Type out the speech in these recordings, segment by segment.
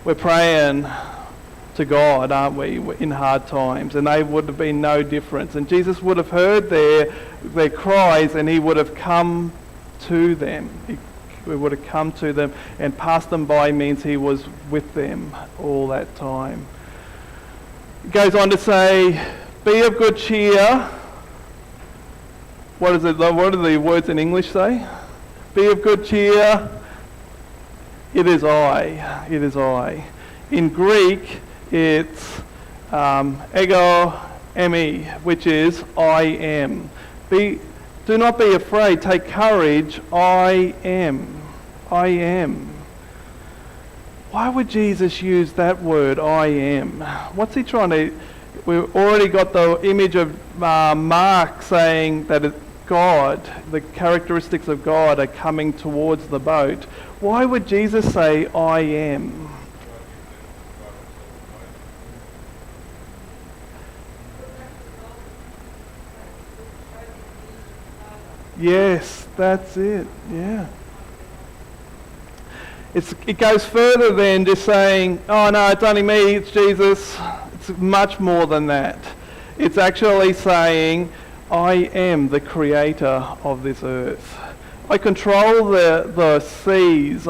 We're praying to God, aren't we, in hard times, and they would have been no difference. And Jesus would have heard their cries, and he would have come to them. He would have come to them, and passed them by means he was with them all that time. It goes on to say, be of good cheer. What do the words in English say? Be of good cheer. It is I. It is I. In Greek, it's ego eimi, which is I am. Do not be afraid. Take courage. I am. I am. Why would Jesus use that word, I am? What's he trying to... We've already got the image of Mark saying that God, the characteristics of God are coming towards the boat. Why would Jesus say, I am? Yes, that's it. Yeah. It goes further than just saying, oh no, it's only me, it's Jesus. It's much more than that. It's actually saying, I am the creator of this earth. I control the seas.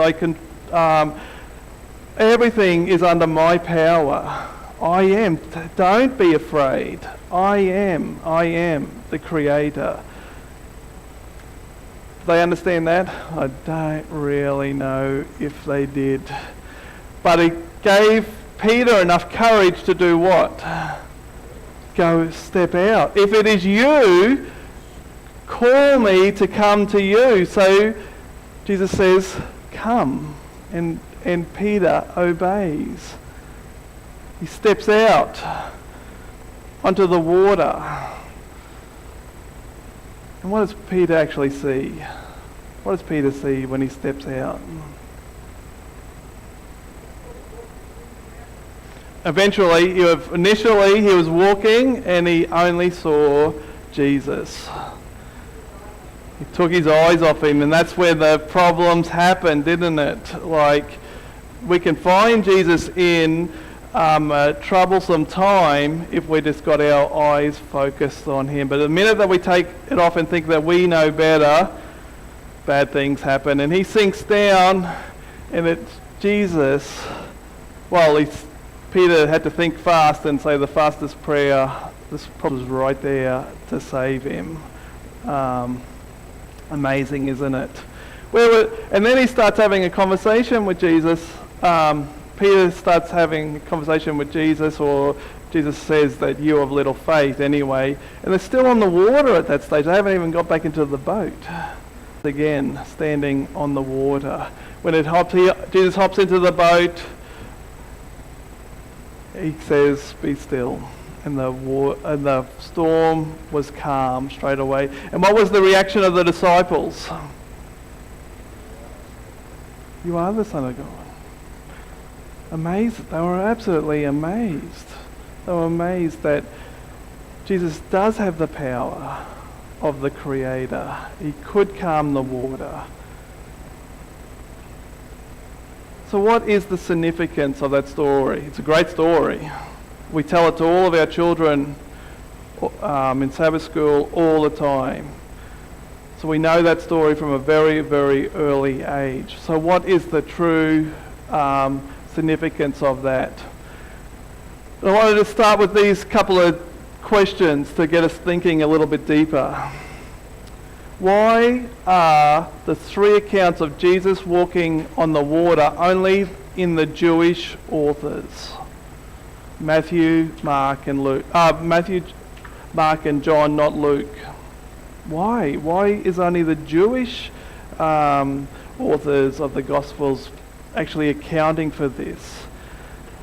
Everything is under my power. I am. Don't be afraid. I am the creator. They understand that? I don't really know if they did. But it gave Peter enough courage to do what? Go step out. If it is you, call me to come to you. So Jesus says, come. And Peter obeys. He steps out onto the water. And what does Peter actually see? What does Peter see when he steps out? Initially he was walking and he only saw Jesus. He took his eyes off him, and that's where the problems happened, didn't it? Like, we can find Jesus in a troublesome time if we just got our eyes focused on him. But the minute that we take it off and think that we know better, bad things happen. And he sinks down, and it's Jesus. Well, Peter had to think fast and say the fastest prayer. This problem is right there to save him. Amazing, isn't it? And then he starts having a conversation with Jesus. Peter starts having a conversation with Jesus, or Jesus says that you have little faith anyway. And they're still on the water at that stage. They haven't even got back into the boat. Again, standing on the water. When Jesus hops into the boat, he says, be still. And the storm was calm straight away. And what was the reaction of the disciples? You are the Son of God. Amazed. They were absolutely amazed. They were amazed that Jesus does have the power of the Creator. He could calm the water. So what is the significance of that story? It's a great story. We tell it to all of our children in Sabbath school all the time. So we know that story from a very, very early age. So what is the true significance of that? I wanted to start with these couple of questions to get us thinking a little bit deeper. Why are the three accounts of Jesus walking on the water only in the Jewish authors? Matthew, Mark and Luke. Matthew, Mark and John, not Luke. Why? Why is only the Jewish authors of the Gospels actually accounting for this?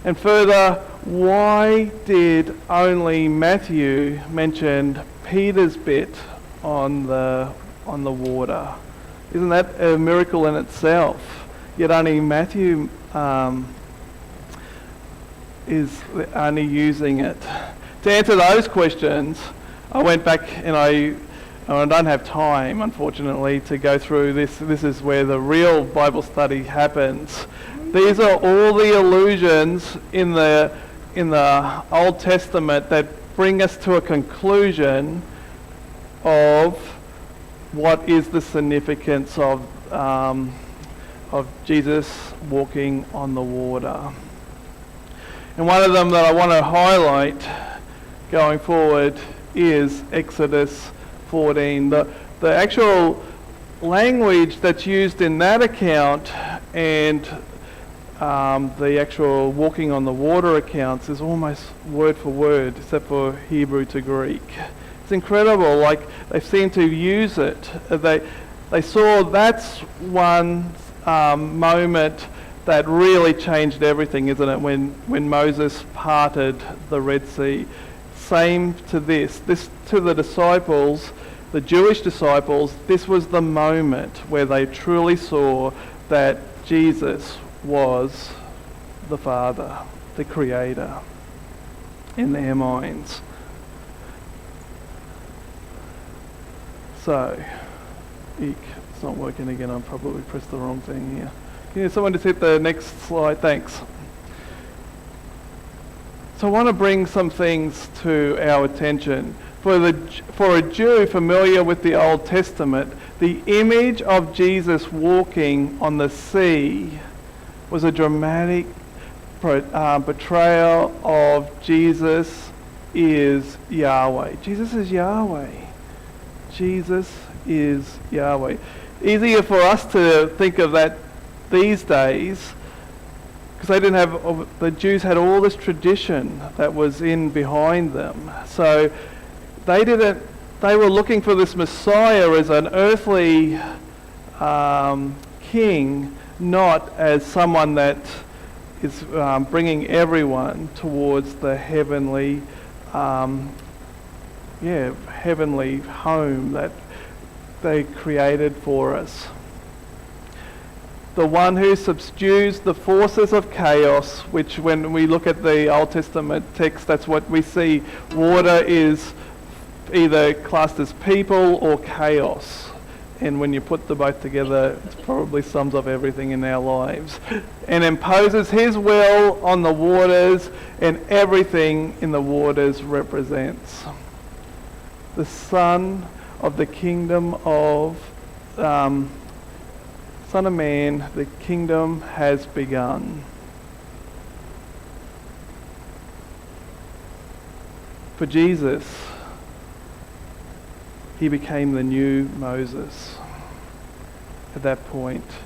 And further, why did only Matthew mention Peter's bit on the water? Isn't that a miracle in itself? Yet only Matthew is only using it. To answer those questions, I went back and I don't have time, unfortunately, to go through this. This is where the real Bible study happens. These are all the allusions in the Old Testament that bring us to a conclusion of what is the significance of Jesus walking on the water. And one of them that I want to highlight going forward is Exodus 14. The actual language that's used in that account and the actual walking on the water accounts is almost word for word, except for Hebrew to Greek. It's incredible. Like, they seem to use it. They saw that's one moment that really changed everything, isn't it? When Moses parted the Red Sea. Same to this to the disciples, the Jewish disciples, this was the moment where they truly saw that Jesus was the Father, the Creator, in their minds. So, it's not working again. I probably pressed the wrong thing here. Can someone just hit the next slide? Thanks. So I want to bring some things to our attention. For a Jew familiar with the Old Testament, the image of Jesus walking on the sea was a dramatic portrayal of Jesus is Yahweh. Jesus is Yahweh. Jesus is Yahweh. Easier for us to think of that these days, because they didn't have, the Jews had all this tradition that was in behind them. So they were looking for this Messiah as an earthly king, not as someone that is bringing everyone towards the heavenly, heavenly home that they created for us. The one who subdues the forces of chaos, which when we look at the Old Testament text, that's what we see. Water is either classed as people or chaos. And when you put the both together, it probably sums up everything in our lives. And imposes his will on the waters, and everything in the waters represents the Son of the kingdom of Son of Man. The kingdom has begun. For Jesus, he became the new Moses at that point.